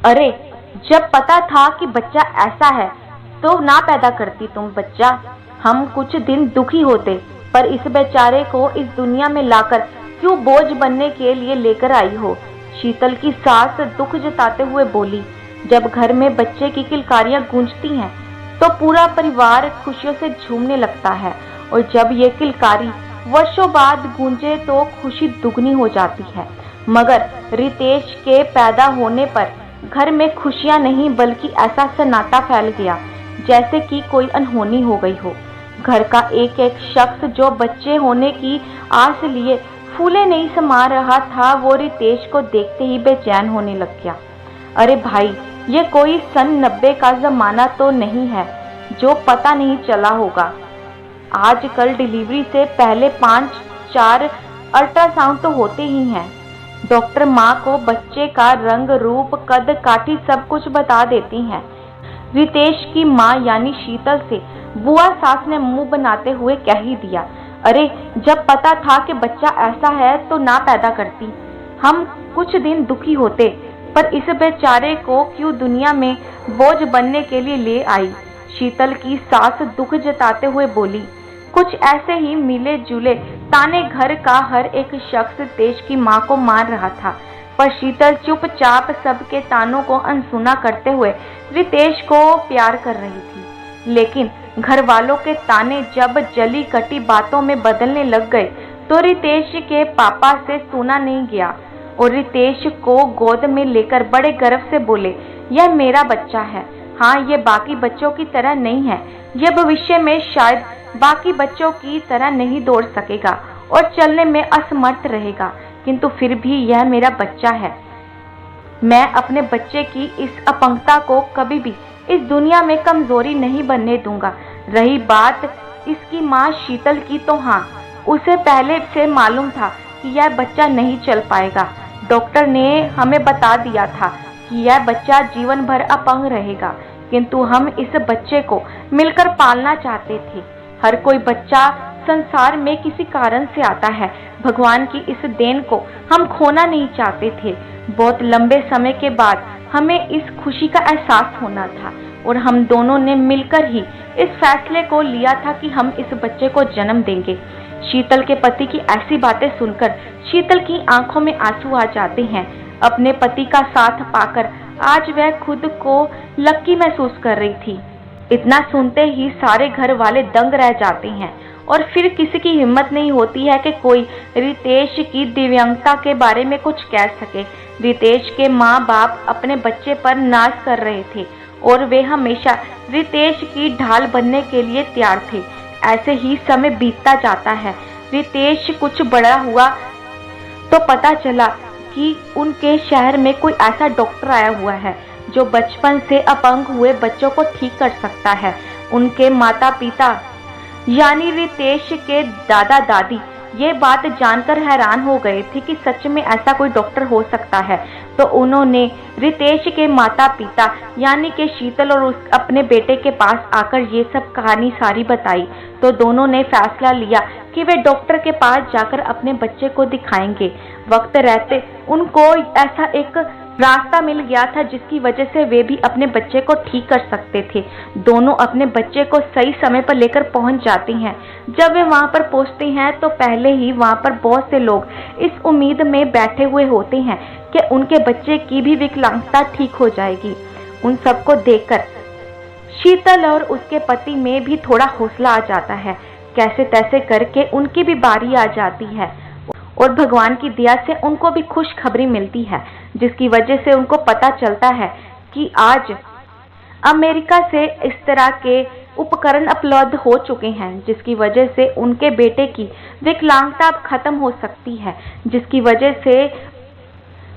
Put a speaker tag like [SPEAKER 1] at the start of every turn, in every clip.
[SPEAKER 1] अरे, जब पता था कि बच्चा ऐसा है तो ना पैदा करती तुम बच्चा। हम कुछ दिन दुखी होते, पर इस बेचारे को इस दुनिया में लाकर क्यों बोझ बनने के लिए लेकर आई हो। शीतल की सास दुख जताते हुए बोली। जब घर में बच्चे की किलकारियां गूंजती हैं तो पूरा परिवार खुशियों से झूमने लगता है, और जब ये किलकारी वर्षों बाद गूंजे तो खुशी दुगनी हो जाती है। मगर रितेश के पैदा होने पर घर में खुशियां नहीं बल्कि ऐसा सन्नाटा फैल गया जैसे कि कोई अनहोनी हो गई हो। घर का एक एक शख्स जो बच्चे होने की आस लिए फूले नहीं समा रहा था, वो रितेश को देखते ही बेचैन होने लग गया। अरे भाई, ये कोई सन 90 का जमाना तो नहीं है जो पता नहीं चला होगा। आजकल डिलीवरी से पहले 5-4 अल्ट्रासाउंड तो होते ही हैं। डॉक्टर माँ को बच्चे का रंग, रूप, कद काठी सब कुछ बता देती हैं। रितेश की माँ यानी शीतल से बुआ सास ने मुंह बनाते हुए कह ही दिया, अरे जब पता था कि बच्चा ऐसा है तो ना पैदा करती। हम कुछ दिन दुखी होते, पर इस बेचारे को क्यों दुनिया में बोझ बनने के लिए ले आई। शीतल की सास दुख जताते हुए बोली। कुछ ऐसे ही मिले जुले ताने घर का हर एक शख्स देश की माँ को मार रहा था, पर शीतल चुपचाप सबके तानों को अनसुना करते हुए रितेश को प्यार कर रही थी। लेकिन घर वालों के ताने जब जली कटी बातों में बदलने लग गए तो रितेश के पापा से सुना नहीं गया, और रितेश को गोद में लेकर बड़े गर्व से बोले, यह मेरा बच्चा है। हाँ, ये बाकी बच्चों की तरह नहीं है। यह भविष्य में शायद बाकी बच्चों की तरह नहीं दौड़ सकेगा और चलने में असमर्थ रहेगा, किंतु फिर भी यह मेरा बच्चा है। मैं अपने बच्चे की इस अपंगता को कभी भी इस दुनिया में कमजोरी नहीं बनने दूंगा। रही बात इसकी माँ शीतल की, तो हाँ, उसे पहले से मालूम था कि यह बच्चा नहीं चल पाएगा। डॉक्टर ने हमें बता दिया था कि यह बच्चा जीवन भर अपंग रहेगा, किंतु हम इस बच्चे को मिलकर पालना चाहते थे। हर कोई बच्चा संसार में किसी कारण से आता है। भगवान की इस देन को हम खोना नहीं चाहते थे। बहुत लंबे समय के बाद हमें इस खुशी का एहसास होना था, और हम दोनों ने मिलकर ही इस फैसले को लिया था कि हम इस बच्चे को जन्म देंगे। शीतल के पति की ऐसी बातें सुनकर शीतल की आंखों में आंसू आ जाते हैं। अपने पति का साथ पाकर आज वह खुद को लकी महसूस कर रही थी। इतना सुनते ही सारे घर वाले दंग रह जाते हैं, और फिर किसी की हिम्मत नहीं होती है कि कोई रितेश की दिव्यांगता के बारे में कुछ कह सके। रितेश के माँ बाप अपने बच्चे पर नाज कर रहे थे, और वे हमेशा रितेश की ढाल बनने के लिए तैयार थे। ऐसे ही समय बीतता जाता है। रितेश कुछ बड़ा हुआ तो पता चला कि उनके शहर में कोई ऐसा डॉक्टर आया हुआ है जो बचपन से अपंग हुए बच्चों को ठीक कर सकता है। उनके माता पिता यानी रितेश के दादा दादी ये बात जानकर हैरान हो गए थे कि सच में ऐसा कोई डॉक्टर हो सकता है। तो उन्होंने रितेश के माता पिता यानी कि शीतल और अपने बेटे के पास आकर ये सब कहानी सारी बताई। तो दोनों ने फैसला लिया कि वे डॉक्टर के पास जाकर अपने बच्चे को दिखाएंगे। वक्त रहते उनको ऐसा एक रास्ता मिल गया था जिसकी वजह से वे भी अपने बच्चे को ठीक कर सकते थे। दोनों अपने बच्चे को सही समय पर लेकर पहुंच जाती हैं। जब वे वहां पर पहुंचते हैं तो पहले ही वहां पर बहुत से लोग इस उम्मीद में बैठे हुए होते हैं कि उनके बच्चे की भी विकलांगता ठीक हो जाएगी। उन सबको देखकर शीतल और उसके पति में भी थोड़ा हौसला आ जाता है। कैसे तैसे करके उनकी भी बारी आ जाती है, और भगवान की दया से उनको भी खुशखबरी मिलती है, जिसकी वजह से उनको पता चलता है कि आज अमेरिका से इस तरह के उपकरण उपलब्ध हो चुके हैं, जिसकी वजह से उनके बेटे की विकलांगता अब खत्म हो सकती है। जिसकी वजह से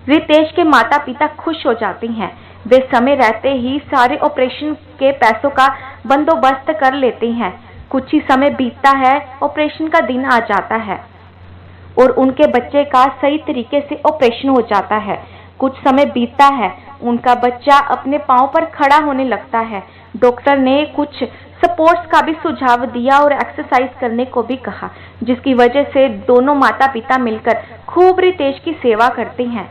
[SPEAKER 1] रितेश के माता पिता खुश हो जाते हैं। वे समय रहते ही सारे ऑपरेशन के पैसों का बंदोबस्त कर लेते हैं। कुछ ही समय बीतता है, ऑपरेशन का दिन आ जाता है और उनके बच्चे का सही तरीके से ऑपरेशन हो जाता है। कुछ समय बीतता है, उनका बच्चा अपने पांव पर खड़ा होने लगता है। डॉक्टर ने कुछ सपोर्ट्स का भी सुझाव दिया और एक्सरसाइज करने को भी कहा, जिसकी वजह से दोनों माता पिता मिलकर खूब रितेश की सेवा करते हैं।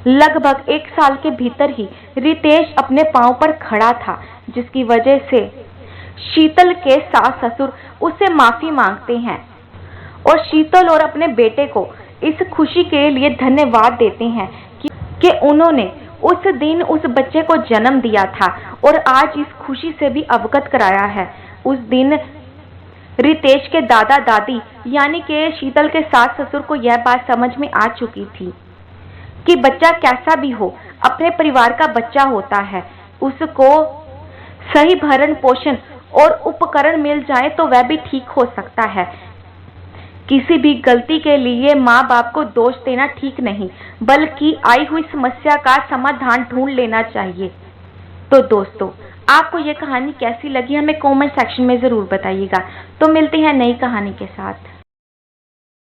[SPEAKER 1] लगभग 1 साल के भीतर ही रितेश अपने पांव पर खड़ा था, जिसकी वजह से शीतल के सास ससुर उससे माफी मांगते हैं और शीतल और अपने बेटे को इस खुशी के लिए धन्यवाद देते हैं कि उन्होंने उस दिन उस बच्चे को जन्म दिया था और आज इस खुशी से भी अवगत कराया है। उस दिन रितेश के दादा दादी यानी कि शीतल के सास ससुर को यह बात समझ में आ चुकी थी कि बच्चा कैसा भी हो अपने परिवार का बच्चा होता है। उसको सही भरण पोषण और उपकरण मिल जाए तो वह भी ठीक हो सकता है। किसी भी गलती के लिए माँ बाप को दोष देना ठीक नहीं, बल्कि आई हुई समस्या का समाधान ढूंढ लेना चाहिए। तो दोस्तों, आपको ये कहानी कैसी लगी हमें कमेंट सेक्शन में ज़रूर बताइएगा। तो मिलते हैं नई कहानी के साथ।